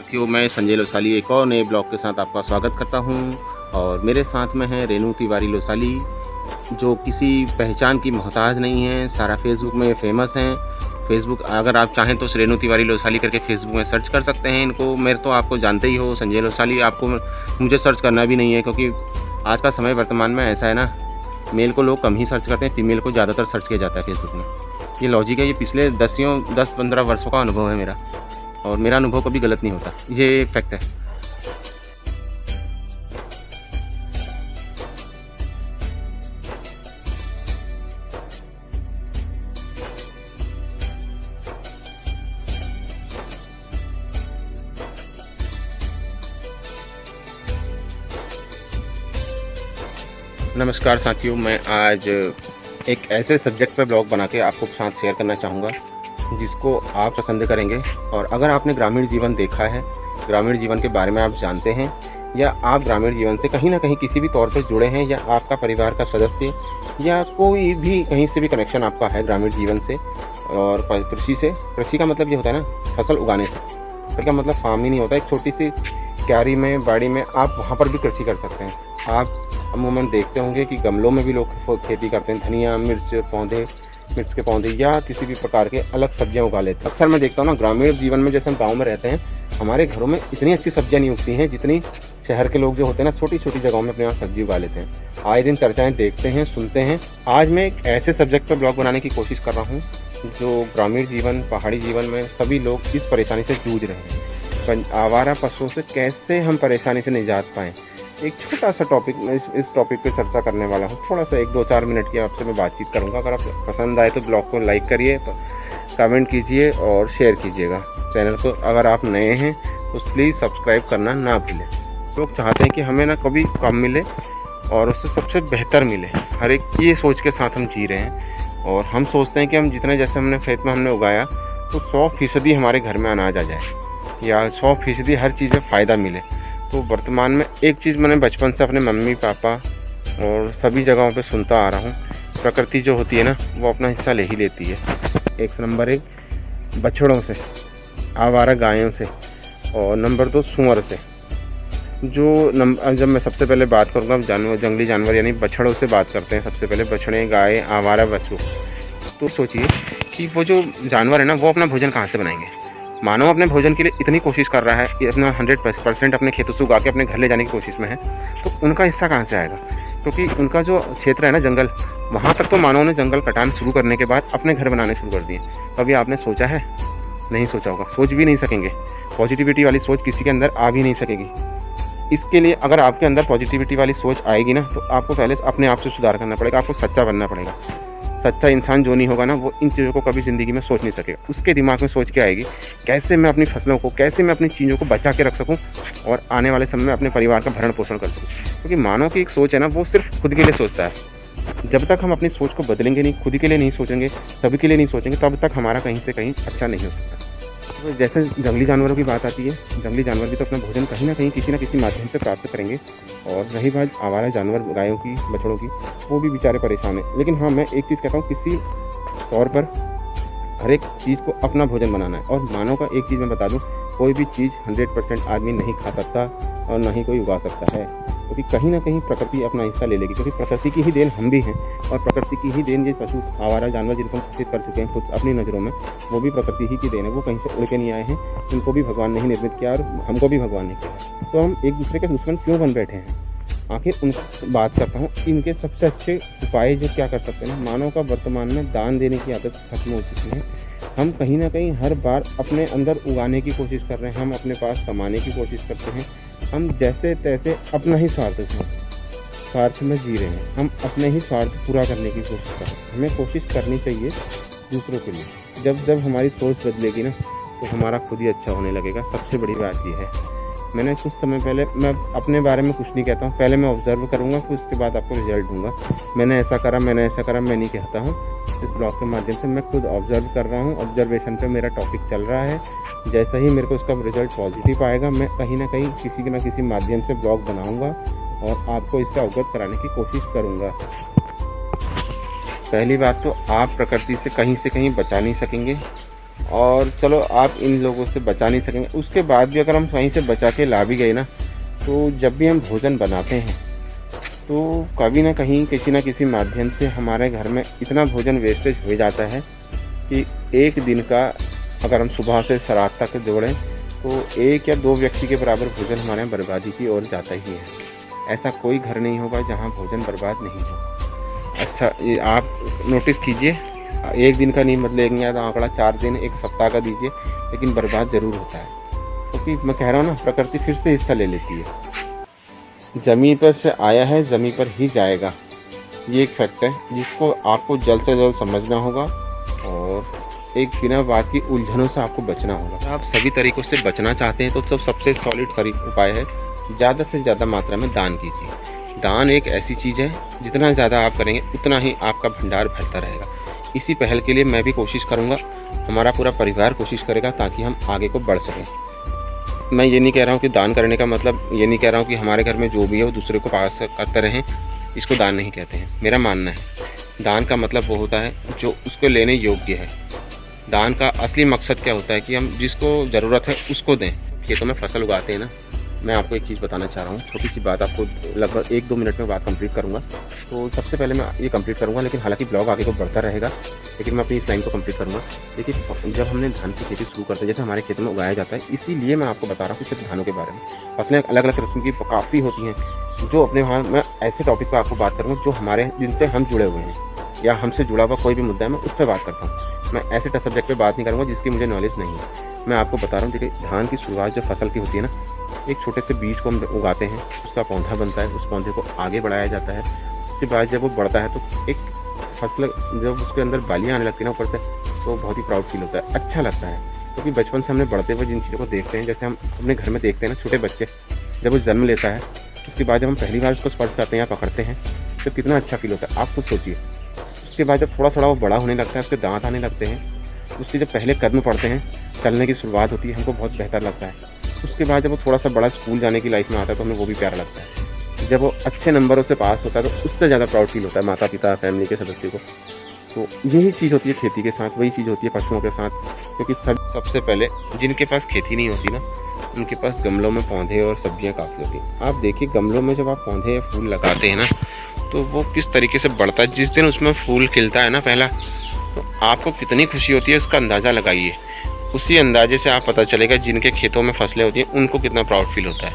साथियों, मैं संजय लोसाली एक और नए ब्लॉग के साथ आपका स्वागत करता हूं। और मेरे साथ में है रेनू तिवारी लोसाली, जो किसी पहचान की मोहताज नहीं है। सारा फेसबुक में फेमस हैं। फेसबुक अगर आप चाहें तो रेनू तिवारी लोसाली करके फेसबुक में सर्च कर सकते हैं इनको। मेरे तो आपको जानते ही हो संजय लोसाली, आपको मुझे सर्च करना भी नहीं है, क्योंकि आज का समय वर्तमान में ऐसा है ना, मेल को लोग कम ही सर्च करते हैं, फीमेल को ज़्यादातर सर्च किया जाता है फेसबुक में। ये लॉजिक है, ये पिछले 10-15 वर्षों का अनुभव है मेरा, और मेरा अनुभव कभी गलत नहीं होता, ये एक फैक्ट है। नमस्कार साथियों, मैं आज एक ऐसे सब्जेक्ट पर ब्लॉग बना के आपको साथ शेयर करना चाहूँगा जिसको आप पसंद करेंगे। और अगर आपने ग्रामीण जीवन देखा है, ग्रामीण जीवन के बारे में आप जानते हैं, या आप ग्रामीण जीवन से कहीं ना कहीं किसी भी तौर पर जुड़े हैं, या आपका परिवार का सदस्य या कोई भी कहीं से भी कनेक्शन आपका है ग्रामीण जीवन से और कृषि से। कृषि का मतलब ये होता है ना, फसल उगाने से। फसल का मतलब फार्म ही नहीं होता, एक छोटी सी क्यारी में, बाड़ी में आप वहाँ पर भी कृषि कर सकते हैं। आप अमूमन देखते होंगे कि गमलों में भी लोग खेती करते हैं, धनिया, मिर्च के पौधे या किसी भी प्रकार के अलग सब्जियां उगा लेते हैं। अक्सर मैं देखता हूँ ना, ग्रामीण जीवन में जैसे हम गांव में रहते हैं, हमारे घरों में इतनी अच्छी सब्जियां नहीं उगती हैं जितनी शहर के लोग जो होते हैं ना, छोटी छोटी जगहों में अपने यहाँ सब्जी उगा लेते हैं। आए दिन चर्चाएं देखते हैं, सुनते हैं। आज मैं एक ऐसे सब्जेक्ट पर ब्लॉग बनाने की कोशिश कर रहा हूँ जो ग्रामीण जीवन, पहाड़ी जीवन में सभी लोग इस परेशानी से जूझ रहे हैं। आवारा पशुओं से कैसे हम परेशानी से निजात पाएँ, एक छोटा सा टॉपिक इस टॉपिक पे चर्चा करने वाला हूँ। थोड़ा सा 1-2-4 मिनट की आपसे मैं बातचीत करूँगा। अगर आप पसंद आए तो ब्लॉग को लाइक करिए, कमेंट कीजिए और शेयर कीजिएगा। चैनल को अगर आप नए हैं तो प्लीज़ सब्सक्राइब करना ना भूलें। लोग चाहते हैं कि हमें ना कभी कम मिले और उससे सबसे बेहतर मिले, हर एक ये सोच के साथ हम जी रहे हैं। और हम सोचते हैं कि हम जितने, जैसे हमने खेत में हमने उगाया तो 100% हमारे घर में अनाज आ जाए, या 100% हर चीज़ में फ़ायदा मिले। तो वर्तमान में एक चीज़ मैंने बचपन से अपने मम्मी पापा और सभी जगहों पे सुनता आ रहा हूँ, प्रकृति जो होती है ना, वो अपना हिस्सा ले ही लेती है। एक नंबर 1 बछड़ों से, आवारा गायों से, और नंबर 2 सूअर से। जब मैं सबसे पहले बात करूँगा जंगली जानवर यानी बछड़ों से बात करते हैं। सबसे पहले बछड़े, गाय, आवारा पशु। तो सोचिए कि वो जो जानवर है ना, वो अपना भोजन कहाँ से बनाएंगे। मानव अपने भोजन के लिए इतनी कोशिश कर रहा है कि अपना 100% अपने खेतों से उगा के अपने घर ले जाने की कोशिश में है, तो उनका हिस्सा कहाँ से आएगा? क्योंकि उनका जो क्षेत्र है ना, जंगल, वहाँ तक तो मानव ने जंगल कटान शुरू करने के बाद अपने घर बनाने शुरू कर दिए। कभी आपने सोचा है? नहीं सोचा होगा, सोच भी नहीं सकेंगे। पॉजिटिविटी वाली सोच किसी के अंदर आ भी नहीं सकेगी। इसके लिए अगर आपके अंदर पॉजिटिविटी वाली सोच आएगी ना, तो आपको पहले अपने आप से सुधार करना पड़ेगा, आपको सच्चा बनना पड़ेगा। सच्चा इंसान जो नहीं होगा ना, वो इन चीज़ों को कभी ज़िंदगी में सोच नहीं सकेगा। उसके दिमाग में सोच के आएगी, कैसे मैं अपनी फसलों को, कैसे मैं अपनी चीज़ों को बचा के रख सकूं और आने वाले समय में अपने परिवार का भरण पोषण कर सकूं। क्योंकि मानव की एक सोच है ना, वो सिर्फ खुद के लिए सोचता है। जब तक हम अपनी सोच को बदलेंगे नहीं, खुद के लिए नहीं सोचेंगे, सभी के लिए नहीं सोचेंगे, तब तक हमारा कहीं से कहीं अच्छा नहीं हो सकता। तो जैसे जंगली जानवरों की बात आती है, जंगली जानवर भी तो अपना भोजन कहीं ना कहीं किसी न किसी माध्यम से प्राप्त करेंगे। और रही बात आवारा जानवर, गायों की, बछड़ों की, वो भी बेचारे परेशान हैं। लेकिन हाँ, मैं एक चीज़ कहता हूँ, किसी तौर पर हर एक चीज़ को अपना भोजन बनाना है। और मानव का एक चीज़ मैं बता दूँ, कोई भी चीज़ 100% आदमी नहीं खा सकता और ना ही कोई उगा सकता है, क्योंकि कहीं ना कहीं प्रकृति अपना हिस्सा ले लेगी। क्योंकि प्रकृति की ही देन हम भी हैं, और प्रकृति की ही देन ये पशु, आवारा जानवर जिनको हम घोषित कर चुके हैं खुद अपनी नज़रों में, वो भी प्रकृति ही की देन है। वो कहीं से उड़ के नहीं आए हैं, उनको भी भगवान ने ही निर्मित किया और हमको भी भगवान ने किया। तो हम एक दूसरे के दुश्मन क्यों बन बैठे हैं? आखिर उन बात करता हूँ, इनके सबसे अच्छे उपाय जो क्या कर सकते हैं ना, मानव का वर्तमान में दान देने की आदत खत्म हो चुकी है। हम कहीं ना कहीं हर बार अपने अंदर उगाने की कोशिश कर रहे हैं, हम अपने पास कमाने की कोशिश करते हैं, हम जैसे तैसे अपना ही स्वार्थ में जी रहे हैं। हम अपने ही स्वार्थ पूरा करने की कोशिश कर रहे हैं। हमें कोशिश करनी चाहिए दूसरों के लिए। जब हमारी सोच बदलेगी ना, तो हमारा खुद ही अच्छा होने लगेगा। सबसे बड़ी बात यह है, मैंने कुछ समय पहले, मैं अपने बारे में कुछ नहीं कहता हूँ, पहले मैं ऑब्जर्व करूँगा, फिर उसके बाद आपको रिजल्ट दूंगा। मैंने ऐसा करा, मैं नहीं कहता हूँ। इस ब्लॉग के माध्यम से मैं खुद ऑब्जर्व कर रहा हूँ, ऑब्जर्वेशन पे मेरा टॉपिक चल रहा है। जैसे ही मेरे को उसका रिजल्ट पॉजिटिव आएगा, मैं कहीं ना कहीं किसी न किसी माध्यम से ब्लॉग बनाऊँगा और आपको इससे अवगत कराने की कोशिश करूँगा। पहली बात तो, आप प्रकृति से कहीं बचा नहीं सकेंगे, और चलो आप इन लोगों से बचा नहीं सकेंगे, उसके बाद भी अगर हम कहीं से बचा के ला भी गए ना, तो जब भी हम भोजन बनाते हैं तो कभी ना कहीं किसी न किसी माध्यम से हमारे घर में इतना भोजन वेस्टेज हो जाता है कि एक दिन का अगर हम सुबह से रात तक जोड़ें तो 1 या 2 व्यक्ति के बराबर भोजन हमारे यहाँ बर्बादी की ओर जाता ही है। ऐसा कोई घर नहीं होगा जहाँ भोजन बर्बाद नहीं हो। अच्छा, ये आप नोटिस कीजिए, एक दिन का नहीं बदलेंगे आंकड़ा, 4 दिन 1 सप्ताह का दीजिए, लेकिन बर्बाद ज़रूर होता है। क्योंकि मैं कह रहा हूँ ना, प्रकृति फिर से हिस्सा ले लेती है। ज़मीन पर से आया है ज़मीन पर ही जाएगा, ये एक फैक्ट है जिसको आपको जल्द से जल्द समझना होगा और एक बिना बात की उलझनों से आपको बचना होगा। आप सभी तरीक़ों से बचना चाहते हैं तो सबसे सॉलिड उपाय है ज़्यादा से ज़्यादा मात्रा में दान कीजिए। दान एक ऐसी चीज़ है, जितना ज़्यादा आप करेंगे उतना ही आपका भंडार भरता रहेगा। इसी पहल के लिए मैं भी कोशिश करूँगा, हमारा पूरा परिवार कोशिश करेगा ताकि हम आगे को बढ़ सकें। मैं ये नहीं कह रहा हूँ कि दान करने का मतलब ये नहीं कह रहा हूँ कि हमारे घर में जो भी है वो दूसरे को पास करते रहें, इसको दान नहीं कहते हैं। मेरा मानना है दान का मतलब वो होता है जो उसको लेने योग्य है। दान का असली मकसद क्या होता है कि हम जिसको ज़रूरत है उसको दें। खेतों में फसल उगाते हैं ना, मैं आपको एक चीज़ बताना चाह रहा हूँ, छोटी सी बात, आपको लगभग 1-2 मिनट में बात कंप्लीट करूँगा। तो सबसे पहले मैं ये कंप्लीट करूँगा, लेकिन हालांकि ब्लॉग आगे को बढ़ता रहेगा, लेकिन मैं अपनी इस लाइन को कंप्लीट करूँगा। देखिए, जब हमने धान की खेती शुरू करते हैं, जैसे हमारे खेतों में उगाया जाता है, इसीलिए मैं आपको बता रहा हूँ कि सिर्फ धानों के बारे में। फसलें अलग अलग किस्म की काफ़ी होती हैं, जो अपने वहाँ मैं ऐसे टॉपिक पर आपको बात करूँगा जो हमारे जिनसे हम जुड़े हुए हैं या हमसे जुड़ा हुआ कोई भी मुद्दा है, मैं उस पर बात करता हूँ। मैं ऐसे सब्जेक्ट पे बात नहीं करूँगा जिसकी मुझे नॉलेज नहीं है। मैं आपको बता रहा हूँ, देखिए धान की शुरुआत जब फसल की होती है ना, एक छोटे से बीज को हम उगाते हैं, उसका पौधा बनता है, उस पौधे को आगे बढ़ाया जाता है। उसके बाद जब वो बढ़ता है तो एक फसल जब उसके अंदर बालियाँ आने लगती है ना ऊपर से, तो बहुत ही प्राउड फील होता है, अच्छा लगता है। क्योंकि बचपन से हमने बढ़ते हुए जिन चीज़ों को देखते हैं, जैसे हम अपने घर में देखते हैं ना, छोटे बच्चे जब वो जन्म लेता है, उसके बाद जब हम पहली बार उसको स्पर्श करते हैं या पकड़ते हैं तो कितना अच्छा फील होता है, आप खुद सोचिए। उसके बाद जब थोड़ा थोड़ा वो बड़ा होने लगता है, उसके दांत आने लगते हैं, उसके जब पहले कदम पड़ते हैं, चलने की शुरुआत होती है, हमको बहुत बेहतर लगता है। उसके बाद जब वो थोड़ा सा बड़ा स्कूल जाने की लाइफ में आता है तो हमें वो भी प्यारा लगता है। जब वो अच्छे नंबरों से पास होता है तो उससे ज़्यादा प्राउड फील होता है माता पिता फैमिली के सदस्यों को। तो यही चीज़ होती है खेती के साथ, वही चीज़ होती है पशुओं के साथ। क्योंकि सबसे पहले जिनके पास खेती नहीं होती ना, उनके पास गमलों में पौधे और सब्जियां काफ़ी होती हैं। आप देखिए, गमलों में जब आप पौधे या फूल लगाते हैं ना, तो वो किस तरीके से बढ़ता है। जिस दिन उसमें फूल खिलता है ना पहला, तो आपको कितनी खुशी होती है उसका अंदाज़ा लगाइए। उसी अंदाजे से आप पता चलेगा जिनके खेतों में फसलें होती हैं उनको कितना प्राउड फील होता है।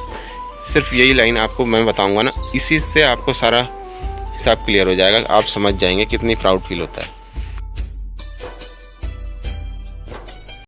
सिर्फ यही लाइन आपको मैं बताऊंगा ना, इसी से आपको सारा हिसाब क्लियर हो जाएगा, आप समझ जाएंगे कितनी प्राउड फील होता है।